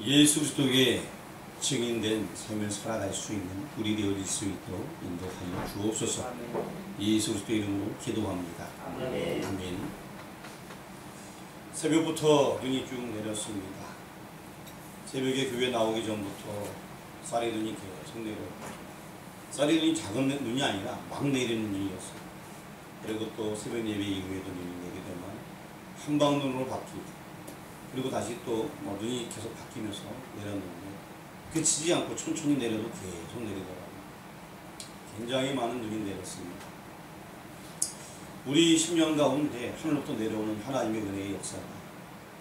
예수 그리스도의 증인된 삶을 살아갈 수 있는 우리 되어질 수 있도록 인도하여 주옵소서. 예수 그리스도 이름으로 기도합니다. 아멘. 아멘. 새벽부터 눈이 쭉 내렸습니다. 새벽에 교회 나오기 전부터 쌀이 눈이 계속 내렸고, 쌀이 눈이 작은 눈이 아니라 막 내리는 눈이었어요. 그리고 또 새벽 예배 이후에도 눈이 내리게 되면 한방눈으로 바뀌고, 그리고 다시 또 눈이 계속 바뀌면서 내렸는데 그치지 않고 천천히 내려도 계속 내리더라고요. 굉장히 많은 눈이 내렸습니다. 우리 10년 가운데 하늘로부터 내려오는 하나님의 은혜의 역사가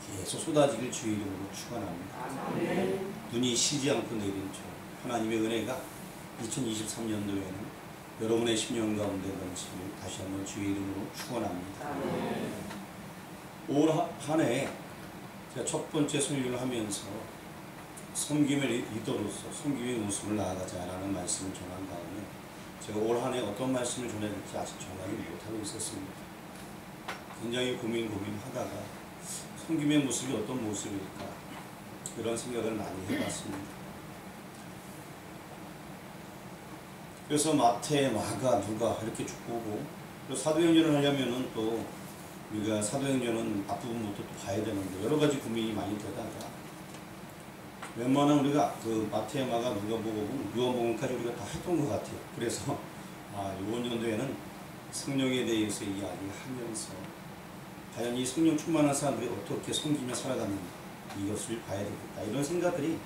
계속 쏟아지길 주의 이름으로 축원합니다. 눈이 쉬지 않고 내린 저 하나님의 은혜가 2023년도에는 여러분의 10년 가운데 넘치길 다시 한번 주의 이름으로 축원합니다. 올 한 해 제가 첫 번째 설교를 하면서 섬김의 리더로서 섬김의 모습을 나아가자라는 말씀을 전한 다음에 제가 올 한 해 어떤 말씀을 전해야 될지 아직 정하지 못하고 있었습니다. 굉장히 고민하다가 섬김의 모습이 어떤 모습일까 그런 생각을 많이 해봤습니다. 그래서 마태, 마가, 누가 이렇게 쭉 보고, 사도행전을 하려면은 또 우리가 사도행전은 앞부분부터 또 봐야 되는데 여러 가지 고민이 많이 되다가 웬만한 우리가 그 마태, 마가, 누가복음까지 우리가 다 했던 것 같아요. 그래서 이번 연도에는 성령에 대해서 이야기하면서 과연 이 성령 충만한 사람들이 어떻게 섬기며 살아가는지 이것을 봐야 되겠다, 이런 생각들이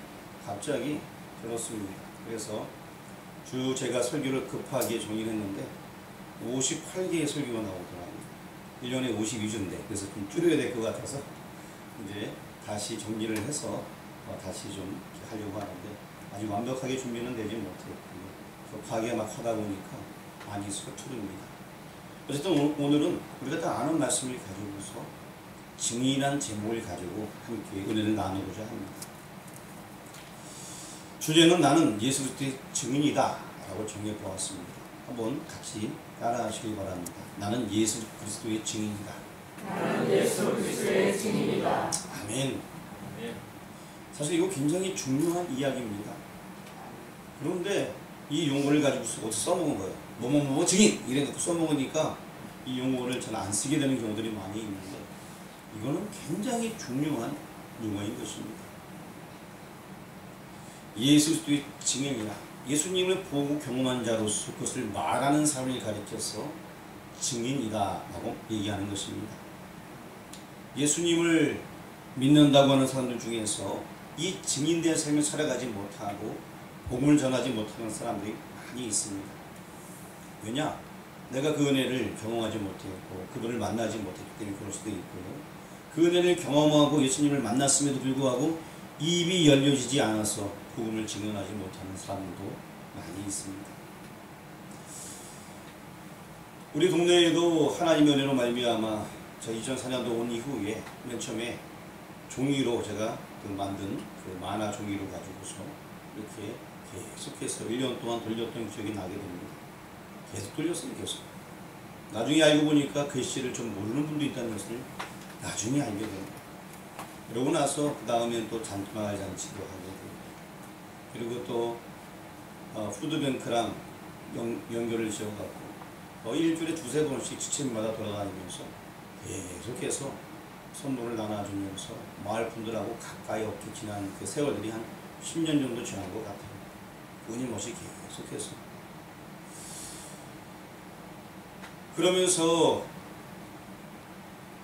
갑자기 들었습니다. 그래서 제가 설교를 급하게 정리했는데 58개의 설교가 나오더라고요. 1년에 52주인데 그래서 좀 줄여야 될 것 같아서 이제 다시 정리를 해서 다시 좀 하려고 하는데 아직 완벽하게 준비는 되지 못했고요. 급하게 막 하다 보니까 많이 서투릅니다. 어쨌든 오늘은 우리가 다 아는 말씀을 가지고서 증인한 제목을 가지고 함께 은혜를 나누고자 합니다. 주제는 나는 예수 그리스도의 증인이다 라고 정해보았습니다. 한번 같이 따라하시기 바랍니다. 나는 예수 그리스도의 증인이다. 나는 예수 그리스도의 증인이다. 아멘. 사실 이거 굉장히 중요한 이야기입니다. 그런데 이 용어를 가지고 어디서 써먹은 거예요. 뭐뭐뭐 증인 이래 갖고 써먹으니까 이 용어를 잘 안 쓰게 되는 경우들이 많이 있는데 이거는 굉장히 중요한 용어인 것입니다. 예수 그리스도의 증인이라, 예수님을 보고 경험한 자로서 그것을 말하는 사람을 가리켜서 증인이다 라고 얘기하는 것입니다. 예수님을 믿는다고 하는 사람들 중에서 이 증인된 삶을 살아가지 못하고 복음을 전하지 못하는 사람들이 많이 있습니다. 왜냐? 내가 그 은혜를 경험하지 못했고 그분을 만나지 못했기 때문에 그럴 수도 있고요. 그 은혜를 경험하고 예수님을 만났음에도 불구하고 입이 열려지지 않아서 복음을 증언하지 못하는 사람도 많이 있습니다. 우리 동네에도 하나님의 은혜로 말미암아 저 2004년도 온 이후에 맨 처음에 종이로 제가 만든 그 만화 종이로 가지고서 이렇게 계속해서 1년 동안 돌렸던 기억이 나게 됩니다. 계속 돌렸어요. 계속. 나중에 알고 보니까 글씨를 좀 모르는 분도 있다는 것을 나중에 알게 됩니다. 그러고 나서 그 다음엔 또 마을 잔치도 하게 되고, 그리고 또 푸드뱅크랑 연결을 지어갖고 일주일에 두세 번씩 지체마다 돌아다니면서 계속해서 선물을 나눠주면서 마을 분들하고 가까이 없게 지난 그 세월들이 한 10년 정도 지난 것 같아요. 끊임없이 계속해서. 그러면서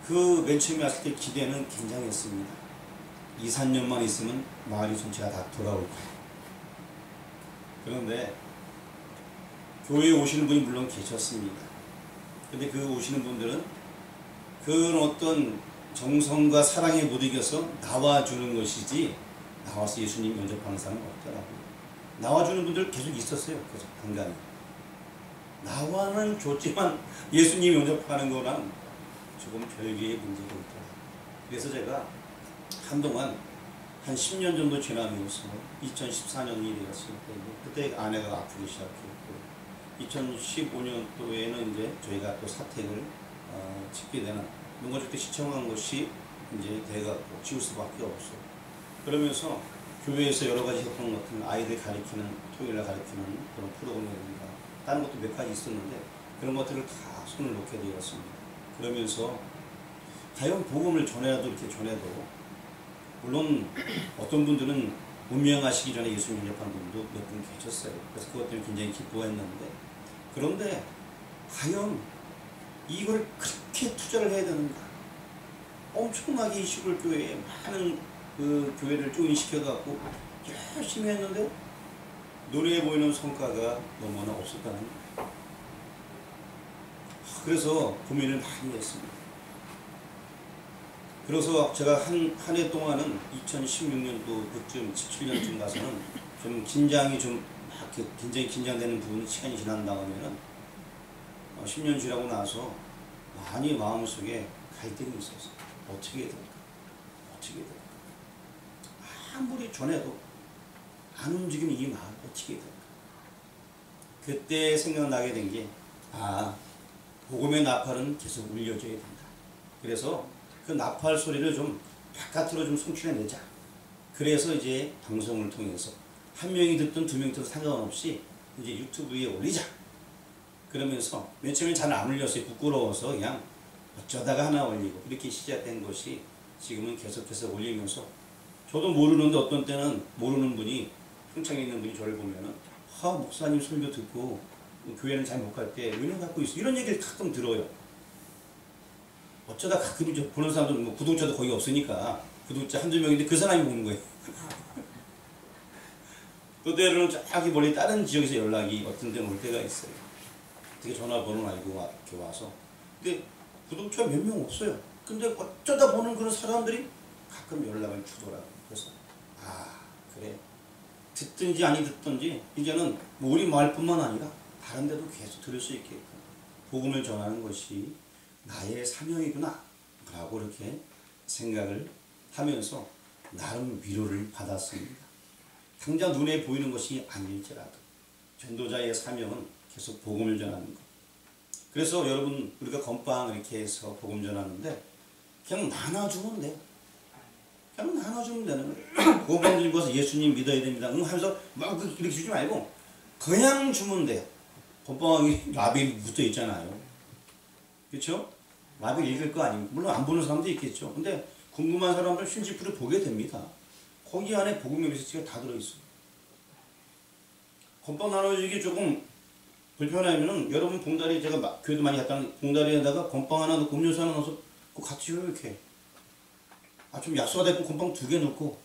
그 맨 처음에 왔을 때 기대는 굉장했습니다. 2, 3년만 있으면 마을이 전체가 다 돌아올 거예요. 그런데 교회에 오시는 분이 물론 계셨습니다. 근데 그 오시는 분들은 그런 어떤 정성과 사랑에 못 이겨서 나와주는 것이지 나와서 예수님 영접하는 사람은 없더라고요. 나와주는 분들 계속 있었어요. 계속 간간히. 나와는 줬지만 예수님 영접하는 거랑 조금 별개의 문제가 있더라고요. 그래서 제가 한동안 한 10년 정도 지나면서 2014년이 되었을 때 그때 아내가 아프기 시작했고 2015년도에는 이제 저희가 또 사택을 짓게 되는 농가주택 시청한 것이 이제 돼갖고 지울 수밖에 없어. 그러면서 교회에서 여러 가지 했던 것들은 아이들 가르치는, 토요일날 가르치는 그런 프로그램이라든가 다른 것도 몇 가지 있었는데 그런 것들을 다 손을 놓게 되었습니다. 그러면서 과연 복음을 전해도 이렇게 전해도 물론 어떤 분들은 운명하시기 전에 예수님 영접한 분도 몇 분 계셨어요. 그래서 그것 때문에 굉장히 기뻐했는데 그런데 과연 이걸 그렇게 투자를 해야 되는가? 엄청나게 이 시골 교회에 많은 그 교회를 조인시켜갖고 열심히 했는데 눈에 보이는 성과가 너무나 없었다는 거예요. 그래서 고민을 많이 했습니다. 그래서 제가 한 해 동안은 2016년도 그쯤 17년쯤 가서는 좀 긴장이 좀 굉장히 긴장되는 부분이 시간이 지난 다음에는 10년 지나고 나서 많이 마음속에 갈등이 있었어요. 어떻게 해야 될까? 어떻게 해야 될까? 아무리 전해도 안 움직이는 이 마음 어떻게 해야 될까? 그때 생각나게 된 게 복음의 나팔은 계속 울려줘야 된다. 그래서 그 나팔 소리를 좀 바깥으로 좀 송출해내자. 그래서 이제 방송을 통해서 한 명이 듣든 두 명이 듣든 상관없이 이제 유튜브에 올리자. 그러면서 맨 처음에 잘 안 올렸어요. 부끄러워서 그냥 어쩌다가 하나 올리고 이렇게 시작된 것이 지금은 계속해서 올리면서 저도 모르는데 어떤 때는 모르는 분이 평창에 있는 분이 저를 보면은 목사님 설교 듣고 교회는 잘 못 갈 때 은혜 갖고 있어. 이런 얘기를 가끔 들어요. 어쩌다 가끔 이제 보는 사람들은 뭐 구독자도 거의 없으니까 구독자 한두 명인데 그 사람이 보는 거예요. 또 때로는 저기 멀리 다른 지역에서 연락이 어떤 데는 올 때가 있어요. 어떻게 전화번호를 알고 이렇게 와서. 근데 구독자 몇 명 없어요. 근데 어쩌다 보는 그런 사람들이 가끔 연락을 주더라고요. 그래서 그래. 듣든지 아니 듣든지 이제는 뭐 우리 마을뿐만 아니라 다른 데도 계속 들을 수 있게끔 복음을 전하는 것이 나의 사명이구나 라고 이렇게 생각을 하면서 나름 위로를 받았습니다. 당장 눈에 보이는 것이 아닐지라도 전도자의 사명은 계속 복음을 전하는 것. 그래서 여러분 우리가 건빵 이렇게 해서 복음 전하는데 그냥 나눠주면 돼요. 그냥 나눠주면 되는 거예요. 건빵 들고 와서 예수님 믿어야 됩니다. 하면서 막 이렇게 주지 말고 그냥 주면 돼요. 건빵이 라벨이 붙어 있잖아요. 그렇죠? 라벨 읽을 거 아닙니까? 물론 안 보는 사람도 있겠죠. 근데 궁금한 사람들 신지프를 보게 됩니다. 거기 안에 복음의 메시지가 다 들어있어요. 건빵 나눠주기 조금 불편하면은 여러분 봉다리 제가 교회도 많이 갔다 봉다리에다가 건빵 하나 넣고 음료수 하나 넣어서 같이 이렇게 좀 약소가 됐고 건빵 2개 넣고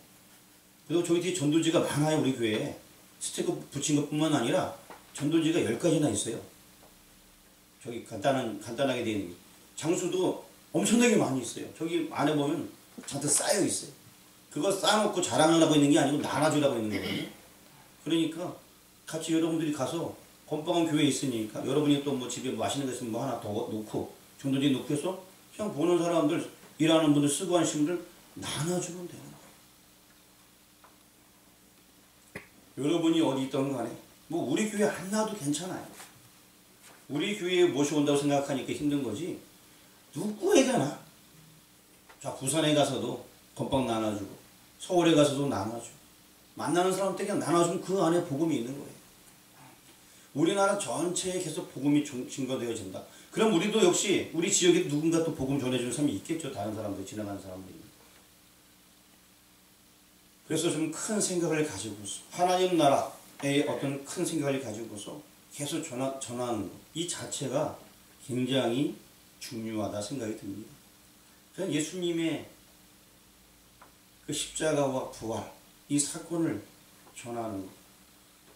그리고 저기 뒤에 전도지가 많아요. 우리 교회에 스티커 붙인 것뿐만 아니라 전도지가 10가지나 있어요. 저기 간단하게 되어 있는 게 장수도 엄청나게 많이 있어요. 저기 안에 보면 잔뜩 쌓여 있어요. 그거 쌓아놓고 자랑하려고 있는 게 아니고 나눠주려고 있는 거거든요. 그러니까 같이 여러분들이 가서 건빵은 교회에 있으니까 여러분이 또 뭐 집에 맛있는 거 있으면 뭐 하나 더 놓고 전도지에 놓고 해서 그냥 보는 사람들 일하는 분들 쓰고 하시는 분들 나눠주면 돼요. 여러분이 어디 있던 간에 뭐 우리 교회 안 나와도 괜찮아요. 우리 교회에 모셔온다고 생각하니까 힘든 거지 누구에게나 자 부산에 가서도 건빵 나눠주고 서울에 가서도 나눠주고 만나는 사람한테 그냥 나눠주면 그 안에 복음이 있는 거예요. 우리나라 전체에 계속 복음이 증거되어진다. 그럼 우리도 역시 우리 지역에 누군가 또 복음 전해주는 사람이 있겠죠. 다른 사람들 지나가는 사람들이. 그래서 좀 큰 생각을 가지고서 하나님 나라의 어떤 큰 생각을 가지고서 계속 전하는 것. 이 자체가 굉장히 중요하다 생각이 듭니다. 그냥 예수님의 그 십자가와 부활 이 사건을 전하는 것.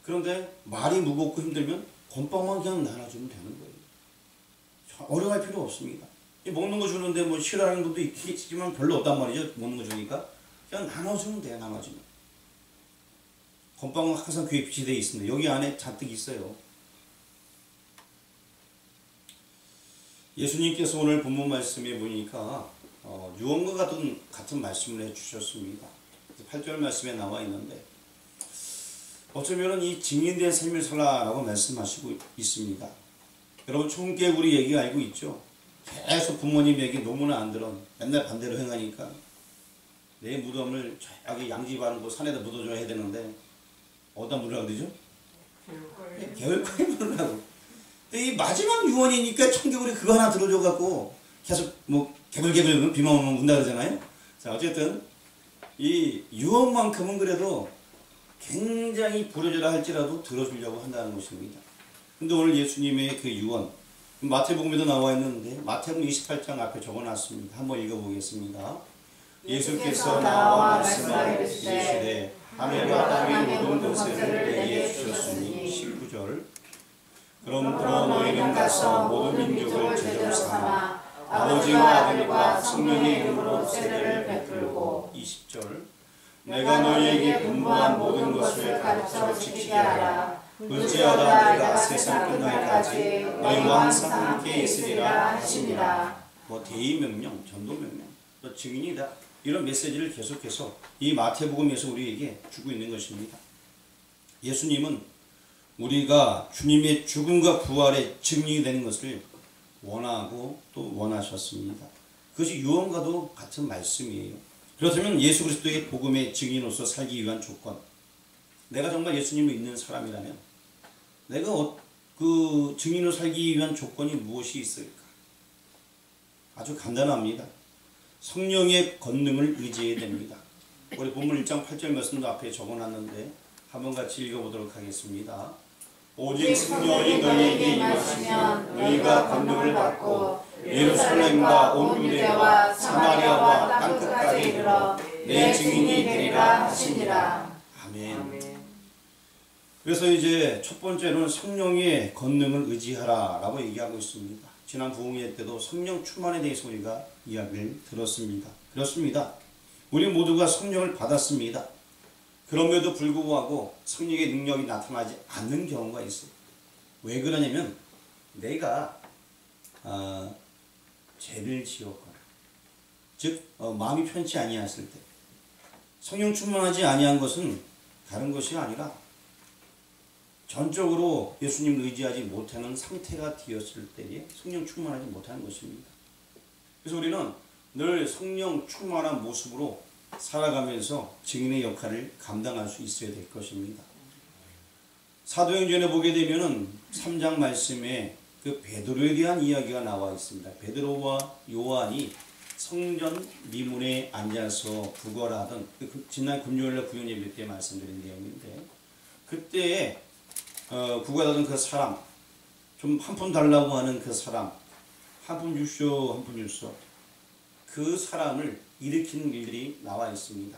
그런데 말이 무겁고 힘들면 건빵만 그냥 나눠주면 되는 거예요. 어려워할 필요 없습니다. 먹는 거 주는데 뭐 싫어하는 분도 있겠지만 별로 없단 말이죠. 먹는 거 주니까 그냥 나눠주면 돼요. 나눠주면. 건빵은 항상 귀에 비치되어 있습니다. 여기 안에 잔뜩 있어요. 예수님께서 오늘 본문 말씀에 보니까 유언과 같은 말씀을 해주셨습니다. 8절 말씀에 나와 있는데 어쩌면 이 증인된 삶을 살라라고 말씀하시고 있습니다. 여러분 총개구리 얘기 알고 있죠? 계속 부모님 얘기 너무나 안 들어 맨날 반대로 행하니까 내 무덤을 저기 양지 바른 곳 산에다 묻어줘야 해야 되는데 어디다 묻으라고 그러죠? 개울가에 묻으라고. 근데 이 마지막 유언이니까 천개구리 그거 하나 들어줘갖고 계속 뭐 개불개불 비만 오면 문다 그러잖아요. 자, 어쨌든 이 유언만큼은 그래도 굉장히 부르짖으라 할지라도 들어주려고 한다는 것입니다. 근데 오늘 예수님의 그 유언, 마태복음에도 나와 있는데 마태복음 28장 앞에 적어놨습니다. 한번 읽어보겠습니다. 예수께서 나와 말씀하시되 하늘과 땅의 모든 것을 내게 주셨으니 19절. 그러므로 너희는 가서 모든 민족을 제자로 삼아 아버지와 아들과 성령의 이름으로 세례를 베풀고 20절. 내가 너희에게 분부한 모든 것을 가르쳐 지키게 하라. 그리하다 내가 세상 끝날까지 너희와 항상 함께 있으리라 하시니라. 뭐 대의명령, 전도명령, 또 증인이다. 이런 메시지를 계속해서 이 마태복음에서 우리에게 주고 있는 것입니다. 예수님은 우리가 주님의 죽음과 부활의 증인이 되는 것을 원하고 또 원하셨습니다. 그것이 유언과도 같은 말씀이에요. 그렇다면 예수 그리스도의 복음의 증인으로서 살기 위한 조건, 내가 정말 예수님을 믿는 사람이라면 내가 그 증인으로 살기 위한 조건이 무엇이 있을까? 아주 간단합니다. 성령의 권능을 의지해야 됩니다. 우리 본문 1장 8절 말씀도 앞에 적어놨는데 한번 같이 읽어보도록 하겠습니다. 오직 성령이 너희에게 임하시면 너희가 권능을 받고 예루살렘과 온 유대와 사마리아와 땅끝까지 이르러 내 증인이 되리라 하시니라. 아멘. 그래서 이제 첫 번째로는 성령의 권능을 의지하라 라고 얘기하고 있습니다. 지난 부흥회 때도 성령 충만에 대해서 우리가 이야기를 들었습니다. 그렇습니다. 우리 모두가 성령을 받았습니다. 그럼에도 불구하고 성령의 능력이 나타나지 않는 경우가 있어요. 왜 그러냐면 내가 죄를 지었거나 즉 마음이 편치 아니했을 때, 성령 충만하지 아니한 것은 다른 것이 아니라 전적으로 예수님을 의지하지 못하는 상태가 되었을 때에 성령 충만하지 못하는 것입니다. 그래서 우리는 늘 성령 충만한 모습으로 살아가면서 증인의 역할을 감당할 수 있어야 될 것입니다. 사도행전에 보게 되면은 3장 말씀에 그 베드로에 대한 이야기가 나와 있습니다. 베드로와 요한이 성전 미문에 앉아서 구걸하던 지난 금요일날 구역 예배 때 말씀드린 내용인데, 그때에 구걸하던 그 사람, 좀 한 푼 달라고 하는 그 사람, 한 푼 주시오, 한 푼 주시오, 그 사람을 일으키는 일들이 나와 있습니다.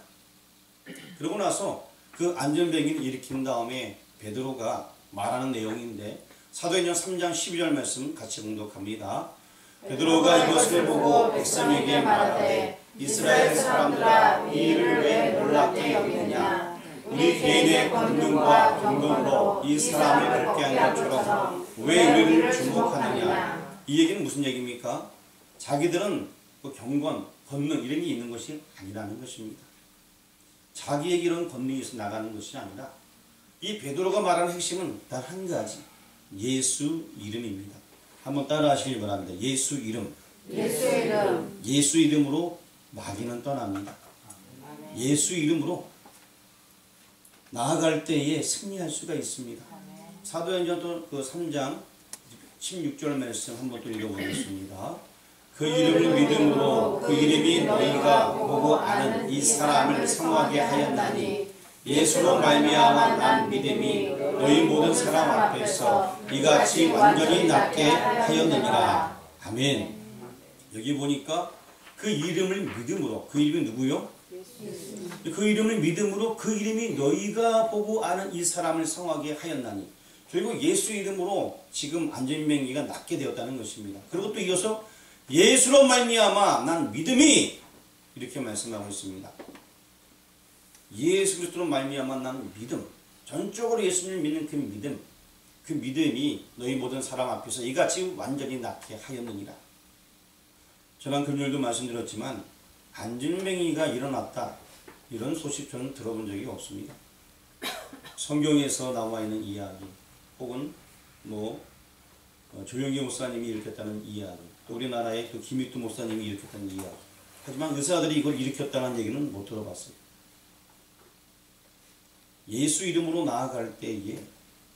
그러고 나서 그 안전뱅이를 일으킨 다음에 베드로가 말하는 내용인데, 사도행전 3장 12절 말씀 같이 봉독합니다. 베드로가 이것을 보고 백성에게 말하되 이스라엘 사람들아, 이 일을 왜 놀랍게 여기느냐? 우리 개인의 권능과 경건으로 이 사람을 걷게 한 것처럼 왜 우리를 주목하느냐? 이 얘기는 무슨 얘기입니까? 자기들은 그 경건, 권능 이런 게 있는 것이 아니라는 것입니다. 자기에게 이런 권능이 있어 나가는 것이 아니라 이 베드로가 말하는 핵심은 단 한 가지, 예수 이름입니다. 한번 따라 하시길 바랍니다. 예수 이름. 예수 이름. 예수 이름으로 마귀는 떠납니다. 예수 이름으로 나아갈 때에 승리할 수가 있습니다. 사도행전 또 그 3장 16절 말씀 한번 또 읽어보겠습니다. 그 이름을 믿음으로 그 이름이 너희가 보고 아는 이 사람을 성하게 하였나니 예수로 말미암아 난 믿음이 너희 모든 사람 앞에서 이같이 완전히 낫게 하였느니라. 아멘. 여기 보니까 그 이름을 믿음으로, 그 이름이 누구요? 그 이름을 믿음으로 그 이름이 너희가 보고 아는 이 사람을 성하게 하였나니, 결국 예수 이름으로 지금 안전뱅이가 낫게 되었다는 것입니다. 그리고 또 이어서 예수로 말미암아 난 믿음이, 이렇게 말씀하고 있습니다. 예수 그리스도로 말미암아 난 믿음, 전적으로 예수님을 믿는 그 믿음, 그 믿음이 너희 모든 사람 앞에서 이같이 완전히 낫게 하였느니라. 지난 금요일도 말씀드렸지만 안전뱅이가 일어났다, 이런 소식 저는 들어본 적이 없습니다. 성경에서 나와 있는 이야기, 혹은 조영기 목사님이 일으켰다는 이야기, 또 우리나라의 또 김익두 목사님이 일으켰다는 이야기, 하지만 의사들이 이걸 일으켰다는 얘기는 못 들어봤어요. 예수 이름으로 나아갈 때에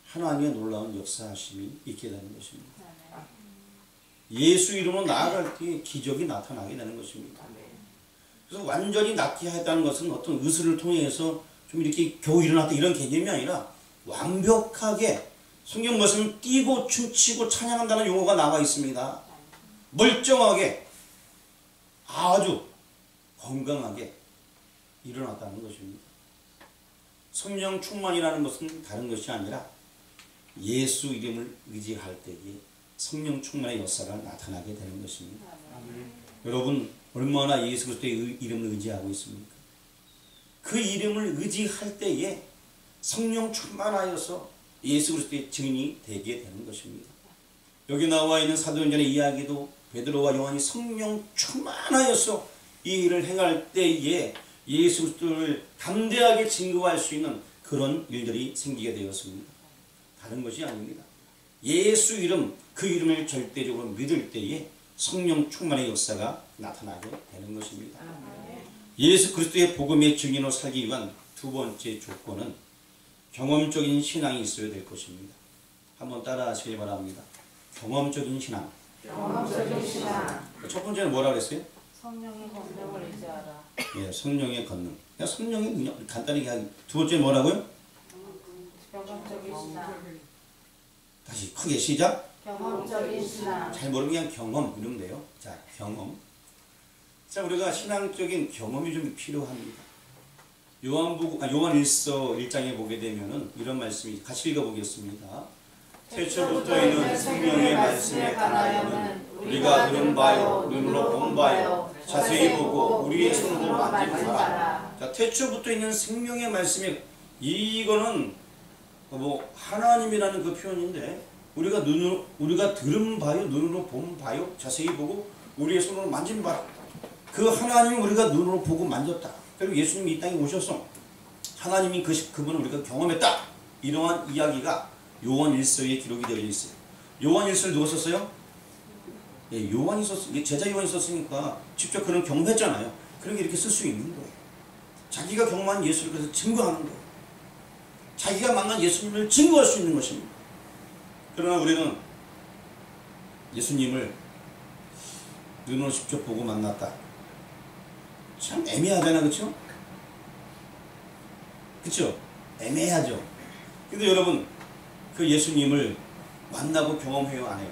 하나님의 놀라운 역사하심이 있게 되는 것입니다. 예수 이름으로 나아갈 때에 기적이 나타나게 되는 것입니다. 그래서 완전히 낫게 했다는 것은 어떤 의술을 통해서 좀 이렇게 겨우 일어났다 이런 개념이 아니라 완벽하게 성경 말씀을 뛰고 춤추고 찬양한다는 용어가 나와 있습니다. 멀쩡하게 아주 건강하게 일어났다는 것입니다. 성령 충만이라는 것은 다른 것이 아니라 예수 이름을 의지할 때에 성령 충만의 역사가 나타나게 되는 것입니다. 여러분 얼마나 예수 그리스도의 이름을 의지하고 있습니까? 그 이름을 의지할 때에 성령 충만하여서 예수 그리스도의 증인이 되게 되는 것입니다. 여기 나와 있는 사도행전의 이야기도 베드로와 요한이 성령 충만하여서 이 일을 행할 때에 예수 그리스도를 담대하게 증거할 수 있는 그런 일들이 생기게 되었습니다. 다른 것이 아닙니다. 예수 이름, 그 이름을 절대적으로 믿을 때에 성령 충만의 역사가 나타나게 되는 것입니다. 예수 그리스도의 복음의 증인으로 살기 위한 두 번째 조건은 경험적인 신앙이 있어야 될 것입니다. 한번 따라 하시기 바랍니다. 경험적인 신앙. 경험적인 신앙. 첫 번째는 뭐라 그랬어요? 성령의 권능을 의지하라. 예, 성령의 권능. 그냥 성령의 능력. 간단하게 하기. 두 번째 뭐라고요? 경험적인 신앙. 다시 크게 시작. 경험적인 신앙. 잘 모르면 그냥 경험 이러면 돼요. 자, 경험. 자, 우리가 신앙적인 경험이 좀 필요합니다. 요한 1서 1장에 보게 되면은 이런 말씀이 같이 읽어보겠습니다. 태초부터 있는 생명의 말씀에 관하여는 우리가 들은 바요, 눈으로 본 바요, 자세히 보고 우리의 손으로 만진 바라. 자, 태초부터 있는 생명의 말씀에 이거는 뭐 하나님이라는 그 표현인데 우리가 들은 바요, 눈으로 본 바요, 자세히 보고 우리의 손으로 만진 바라. 그 하나님을 우리가 눈으로 보고 만졌다. 그리고 예수님이 이 땅에 오셔서 하나님이 그분을 우리가 경험했다. 이러한 이야기가 요한 1서에 기록이 되어 있어요. 요한 1서를 누가 썼어요? 예, 요한이 썼어요. 제자 요한이 썼으니까 직접 그런 경험했잖아요. 그런 게 이렇게 쓸 수 있는 거예요. 자기가 경험한 예수를 그래서 증거하는 거예요. 자기가 만난 예수님을 증거할 수 있는 것입니다. 그러나 우리는 예수님을 눈으로 직접 보고 만났다. 참 애매하잖아, 그쵸? 그쵸? 애매하죠? 근데 여러분, 그 예수님을 만나고 경험해요, 안 해요?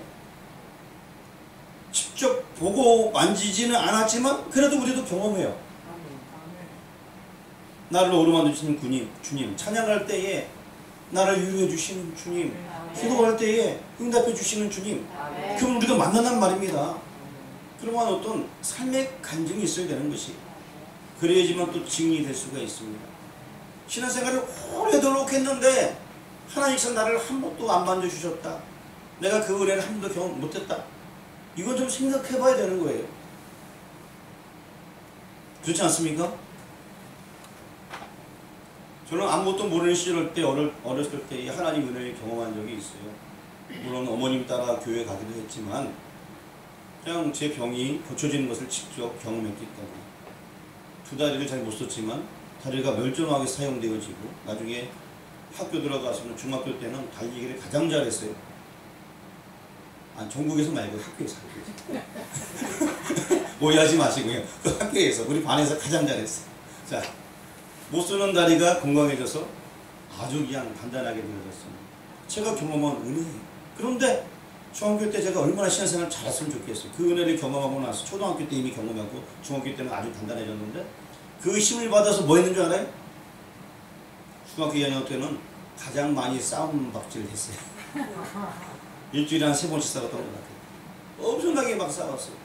직접 보고 만지지는 않았지만, 그래도 우리도 경험해요. 나를 오르만도 주시는 주님, 찬양할 때에 나를 위로해 주시는 주님, 기도할 때에 응답해 주시는 주님, 그분 우리가 만난단 말입니다. 그러면 어떤 삶의 간증이 있어야 되는 것이, 그래야지만 또 증인이 될 수가 있습니다. 신앙생활을 오래도록 했는데 하나님께서 나를 한 번도 안 만져주셨다. 내가 그 은혜를 한 번도 경험 못했다. 이건 좀 생각해 봐야 되는 거예요. 그렇지 않습니까? 저는 아무것도 모르는 시절 때 어렸을 때 하나님 은혜를 경험한 적이 있어요. 물론 어머님 따라 교회 가기도 했지만 그냥 제 병이 고쳐지는 것을 직접 경험했기 때문에 두 다리를 잘 못 썼지만 다리가 멀쩡하게 사용되어지고 나중에 학교 들어가서는 중학교 때는 달리기를 가장 잘했어요. 아니 전국에서 말고 학교에서. 오해하지 마시고요. 그 학교에서 우리 반에서 가장 잘했어요. 자, 못 쓰는 다리가 건강해져서 아주 그냥 단단하게 되어졌습니다. 제가 경험한 은혜예요. 그런데 중학교 때 제가 얼마나 신앙생활을 잘했으면 좋겠어요. 그 은혜를 경험하고 나서 초등학교 때 이미 경험하고 중학교 때는 아주 단단해졌는데 그 힘을 받아서 뭐 했는 줄 알아요? 중학교 2학년 때는 가장 많이 싸움 박질을 했어요. 일주일에 한 3번씩 싸웠던 것 같아요. 엄청나게 막 싸웠어요.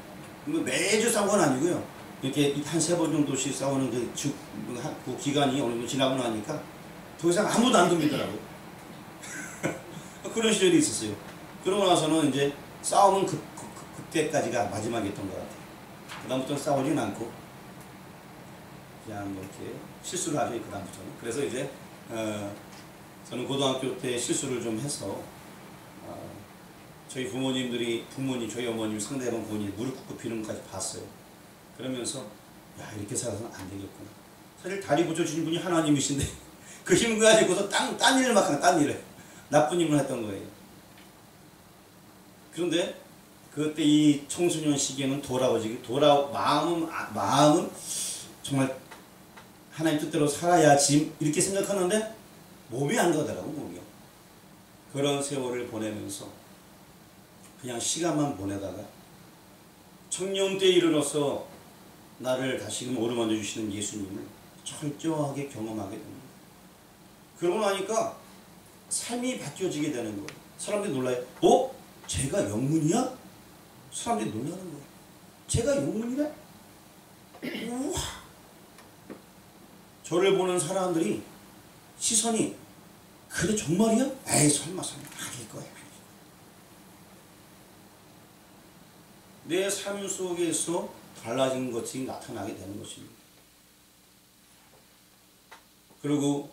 매주 싸운 건 아니고요. 이렇게 한 3번 정도씩 싸우는 그 기간이 어느 정도 지나고 나니까 더 이상 아무도 안 덤비더라고요. 그런 시절이 있었어요. 그러고 나서는 이제 싸움은 그때까지가 마지막이었던 것 같아요. 그다음부터는 싸우진 않고 그냥 뭐 이렇게 실수를 하죠. 그다음부터는. 그래서 이제 저는 고등학교 때 실수를 좀 해서 저희 부모님들이 저희 어머님 상대방 부모님 무릎 꿇고 비는 것까지 봤어요. 그러면서 야, 이렇게 살아서는 안 되겠구나. 사실 다리 고쳐주신 분이 하나님이신데 그 힘 가지고서 딴 일을 막 하는, 딴 일을, 나쁜 일만 했던 거예요. 그런데 그때 이 청소년 시기에는 마음은 정말 하나님 뜻대로 살아야지 이렇게 생각하는데 몸이 안 가더라고, 몸이요. 그런 세월을 보내면서 그냥 시간만 보내다가 청년 때에 이르러서 나를 다시금 어루만져 주시는 예수님을 철저하게 경험하게 됩니다. 그러고 나니까 삶이 바뀌어지게 되는 거예요. 사람들이 놀라요. 제가 영문이야? 사람들이 놀라는 거예요. 제가 영문이래? 우와! 저를 보는 사람들이 시선이 그래 정말이야? 에이 설마 아닐 거야. 내 삶 속에서 달라진 것이 나타나게 되는 것입니다. 그리고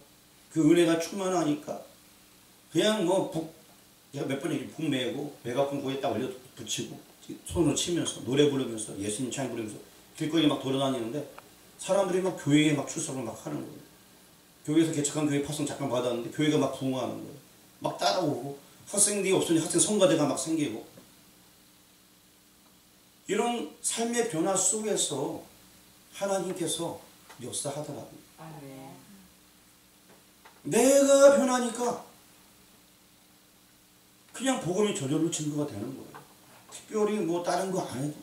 그 은혜가 충만하니까 그냥 제가 몇 번 얘기 북 메고 배가 아픈 거에 딱 올려 붙이고 손을 치면서 노래 부르면서 예수님 찬양 부르면서 길거리에 막 돌아다니는데 사람들이 막 교회에 막 출석을 막 하는 거예요. 교회에서 개척한 교회 파송 잠깐 받았는데 교회가 막 부흥하는 거예요. 막 따라오고 학생들이 없으니 학생 성가대가 막 생기고 이런 삶의 변화 속에서 하나님께서 역사하더라고요. 내가 변하니까 그냥 복음이 저절로 증거가 되는 거예요. 특별히 다른 거 안 해도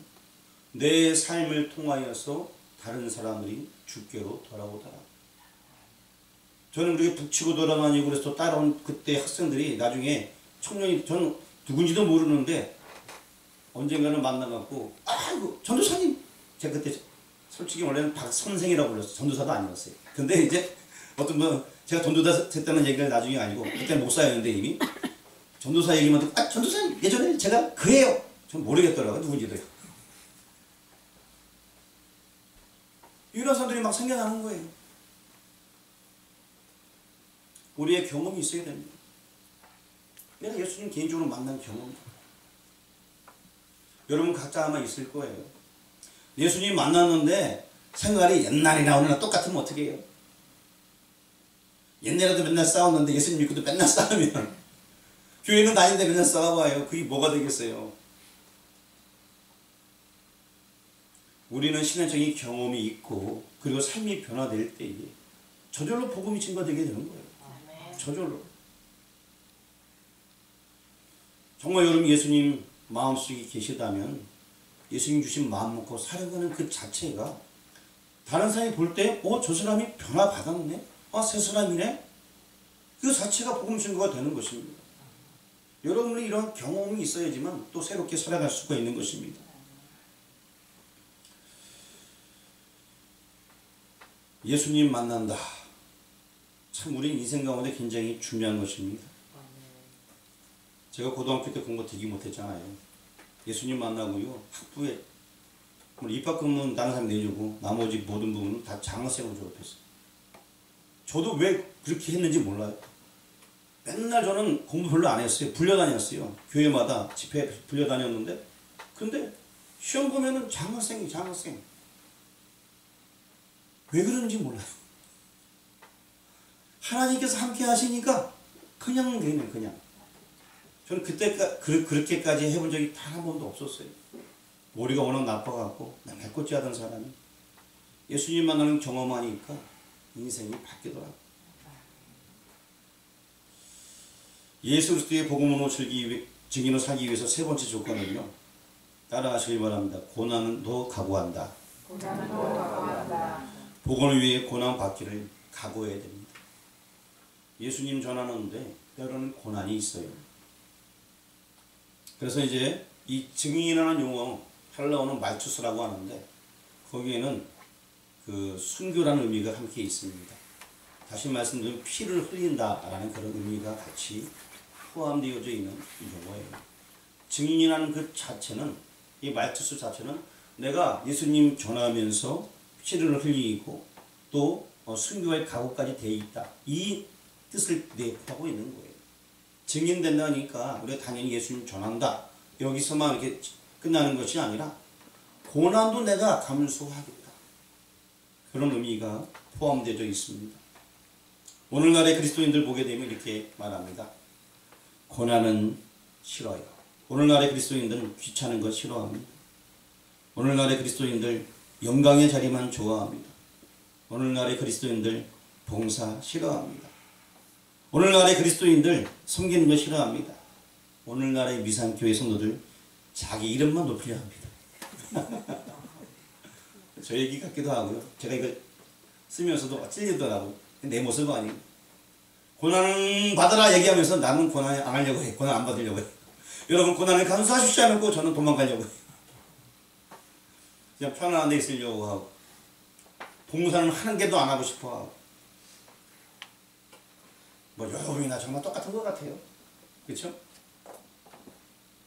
내 삶을 통하여서 다른 사람들이 주께로 돌아오더라고요. 저는 그렇게 북치고 돌아다니고 그래서 따라온 그때 학생들이 나중에 청년이 저는 누군지도 모르는데 언젠가는 만나갖고 아이고 전도사님 제가 그때 솔직히 원래는 박 선생이라고 불렀어요. 전도사도 아니었어요. 근데 이제 어떤 분 제가 전도사 됐다는 얘기를 나중에 아니고 그때 목사였는데 이미 전도사 얘기만 듣고 전도사님 예전에 제가 그래요. 전 모르겠더라고요. 누군지도요. 이런 사람들이 막 생겨나는 거예요. 우리의 경험이 있어야 됩니다. 내가 예수님 개인적으로 만난 경험. 여러분 각자 아마 있을 거예요. 예수님 만났는데 생활이 옛날이나 오늘이나 똑같으면 어떻게 해요? 옛날에도 맨날 싸웠는데 예수님 믿고도 맨날 싸우면 교회는 다니는데 맨날 싸워봐요. 그게 뭐가 되겠어요? 우리는 신앙적인 경험이 있고 그리고 삶이 변화될 때에 저절로 복음이 증거되게 되는 거예요. 저절로. 정말 여러분 예수님 마음속에 계시다면 예수님 주신 마음 먹고 살아가는 그 자체가 다른 사람이 볼 때 저 사람이 변화받았네? 새 사람이네? 그 자체가 복음 증거가 되는 것입니다. 여러분이 이런 경험이 있어야지만 또 새롭게 살아갈 수가 있는 것입니다. 예수님 만난다. 참 우리 인생 가운데 굉장히 중요한 것입니다. 제가 고등학교 때 공부 되게 못했잖아요. 예수님 만나고요. 학부에 입학금은 다른 사람이 내주고 나머지 모든 부분은 다 장학생으로 졸업했어요. 저도 왜 그렇게 했는지 몰라요. 맨날 저는 공부 별로 안 했어요. 불려다녔어요. 교회마다 집회 불려다녔는데 근데 시험 보면은 장학생. 왜 그런지 몰라요. 하나님께서 함께 하시니까 그냥 되네, 그냥. 저는 그렇게까지 해본 적이 단 한 번도 없었어요. 머리가 워낙 나빠갖고 배꼽지 하던 사람이 예수님 만나는 경험하니까 인생이 바뀌더라고요. 예수 그리스도의 복음으로 증인으로 살기 위해서 세 번째 조건은요. 따라하시길 바랍니다. 고난도 각오한다. 복음을 위해 고난 받기를 각오해야 됩니다. 예수님 전하는데 때로는 고난이 있어요. 그래서 이제 이 증인이라는 용어 헬라어는 말투스라고 하는데 거기에는 그 순교라는 의미가 함께 있습니다. 다시 말씀드리면 피를 흘린다라는 그런 의미가 같이 포함되어져 있는 용어예요. 증인이라는 그 자체는 이 말투스 자체는 내가 예수님 전하면서 피를 흘리고 또 순교의 각오까지 되어 있다. 이 뜻을 내포하고 있는 거예요. 증인된다니까 우리가 당연히 예수님 전한다. 여기서만 이렇게 끝나는 것이 아니라 고난도 내가 감수하겠다. 그런 의미가 포함되어 있습니다. 오늘날의 그리스도인들 보게 되면 이렇게 말합니다. 고난은 싫어요. 오늘날의 그리스도인들은 귀찮은 거 싫어합니다. 오늘날의 그리스도인들 영광의 자리만 좋아합니다. 오늘날의 그리스도인들 봉사 싫어합니다. 오늘날의 그리스도인들 섬기는 거 싫어합니다. 오늘날의 미산교회 성도들 자기 이름만 높이려 합니다. 저 얘기 같기도 하고요. 제가 이거 쓰면서도 찔리더라고요. 내 모습은 아니고. 고난은 받으라 얘기하면서 나는 고난 안 하려고 해. 고난 안 받으려고 해. 여러분 고난을 감수하십시오 않고 저는 도망가려고 해요. 그냥 편안한 데 있으려고 하고 봉사는 하는 게도 안 하고 싶어 하고 뭐 여러분이나 정말 똑같은 것 같아요. 그렇죠?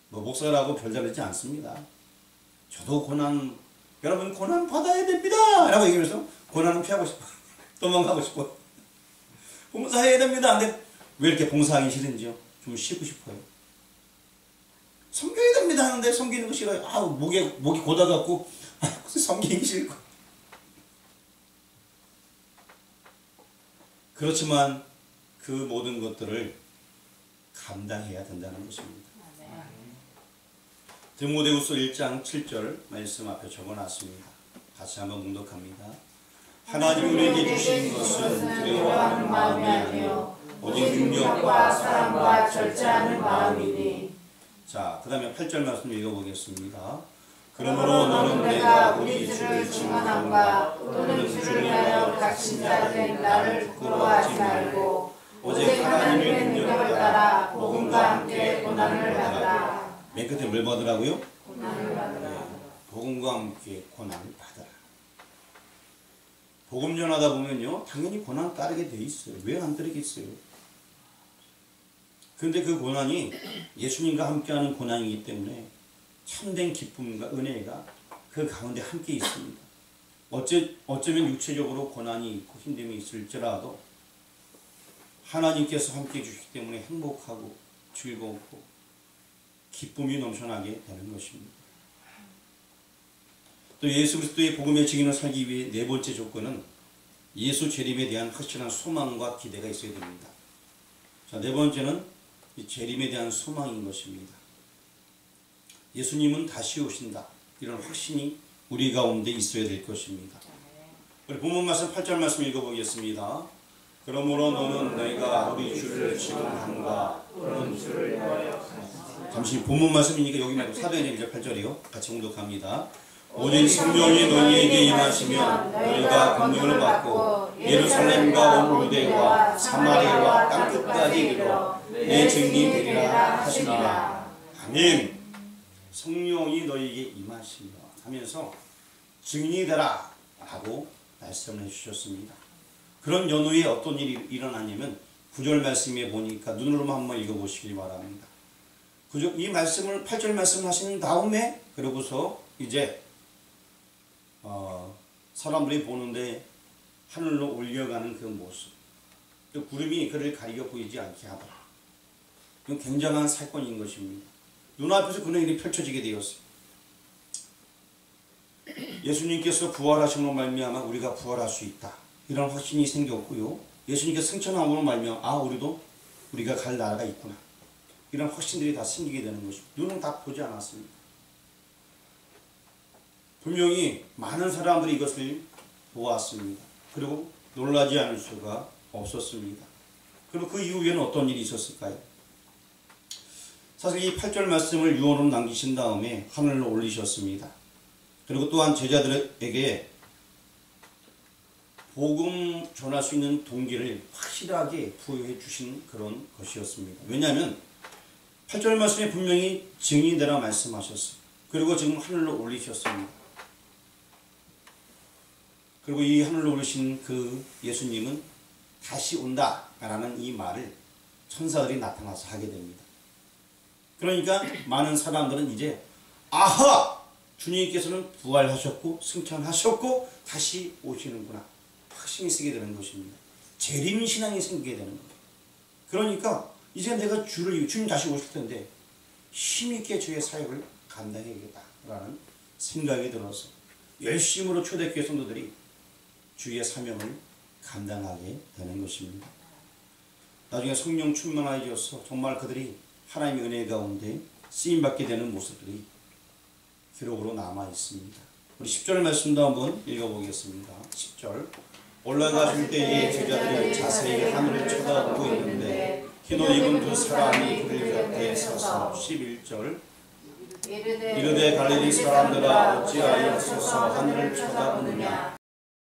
뭐 목사라고 별다르지 않습니다. 저도 고난 여러분 고난 받아야 됩니다 라고 얘기하면서 고난은 피하고 싶어 도망가고 싶어 봉사해야 됩니다. 근데 왜 이렇게 봉사하기 싫은지요? 좀 쉬고 싶어요. 섬겨야 됩니다 하는데 섬기는 거 싫어요. 아 목이 고다갖고 섬기기 싫고. 그렇지만 그 모든 것들을 감당해야 된다는 것입니다. 디모데후서 1장 7절 말씀 앞에 적어놨습니다. 같이 한번 묵독합니다. 하나님 우리에게 주신 것은 두려워하는 마음이 아니요 오직 능력과 사랑과 절제하는 마음이니. 자, 그 다음에 8절 말씀 읽어보겠습니다. 그러므로 너는 내가 우리 주를 증언함과 또는 주를 위하여 갇힌 자 된 나를 부끄러워하지 말고 오직 하나님의 능력을 따라 복음과 함께 고난을 받으라. 맨 끝에 뭘 받으라고요? 고난을 받으라. 네, 복음과 함께 고난을 받으라. 복음 전하다 보면요 당연히 고난 따르게 돼 있어요. 왜 안 따르겠어요? 그런데 그 고난이 예수님과 함께하는 고난이기 때문에 참된 기쁨과 은혜가 그 가운데 함께 있습니다. 어쩌면 육체적으로 고난이 있고 힘듦이 있을지라도 하나님께서 함께 해주시기 때문에 행복하고 즐겁고 기쁨이 넘쳐나게 되는 것입니다. 또 예수 그리스도의 복음의 증인을 살기 위해 네 번째 조건은 예수 재림에 대한 확실한 소망과 기대가 있어야 됩니다. 자, 네 번째는 이 재림에 대한 소망인 것입니다. 예수님은 다시 오신다. 이런 확신이 우리 가운데 있어야 될 것입니다. 우리 본문 말씀 8절 말씀 읽어보겠습니다. 그러므로 너는 너희가 우리 주를 증언함과 또는 주를 위하여. 잠시 본문 말씀이니까 여기 말고 사도행전 1장 8절이요. 같이 공독합니다. 오직 성령이 너희에게 임하시면 너희가 권능을 받고 예루살렘과 온 유대와 사마리아와 땅끝까지 이르러 내 증인이 되리라 하시니라. 아멘. 성령이 너희에게 임하시며 하면서 증인이 되라 라고 말씀을 해주셨습니다. 그런 연후에 어떤 일이 일어나냐면 9절 말씀에 보니까 눈으로만 한번 읽어보시기 바랍니다. 이 말씀을 8절 말씀을 하신 다음에 그러고서 이제 사람들이 보는데 하늘로 올려가는 그 모습, 그 구름이 그를 가리겨 보이지 않게 하더라. 이건 굉장한 사건인 것입니다. 눈앞에서 그런 일이 펼쳐지게 되었어요. 예수님께서 부활하심으로 말미암아 우리가 부활할 수 있다. 이런 확신이 생겼고요. 예수님께서 승천함으로 말미암아 우리가 갈 나라가 있구나. 이런 확신들이 다 생기게 되는 것입니다. 눈은 다 보지 않았습니다. 분명히 많은 사람들이 이것을 보았습니다. 그리고 놀라지 않을 수가 없었습니다. 그리고 그 이후에는 어떤 일이 있었을까요? 사실 이 8절 말씀을 유언으로 남기신 다음에 하늘로 올리셨습니다. 그리고 또한 제자들에게 복음 전할 수 있는 동기를 확실하게 부여해 주신 그런 것이었습니다. 왜냐하면 8절 말씀에 분명히 증인이 되라 말씀하셨어요. 그리고 지금 하늘로 올리셨습니다. 그리고 이 하늘로 올리신 그 예수님은 다시 온다 라는 이 말을 천사들이 나타나서 하게 됩니다. 그러니까 많은 사람들은 이제 아하! 주님께서는 부활하셨고 승천하셨고 다시 오시는구나. 확신이 쓰게 되는 것입니다. 재림신앙이 생기게 되는 거예요. 그러니까 이제 내가 주님 다시 오실 텐데 힘있게 주의 사역을 감당해야겠다라는 생각이 들어서 열심으로 초대교회 성도들이 주의 사명을 감당하게 되는 것입니다. 나중에 성령 충만하여져서 정말 그들이 하나님의 은혜 가운데 쓰임받게 되는 모습들이 기록으로 남아 있습니다. 우리 10절 말씀도 한번 읽어보겠습니다. 10절 올라가실 때에 제자들이 자세히 하늘을 쳐다보고 있는데 흰옷 입은 두 사람이 그들 곁에 서서 11절 이르되 갈릴리 사람들아 어찌하여 서서 하늘을 쳐다보느냐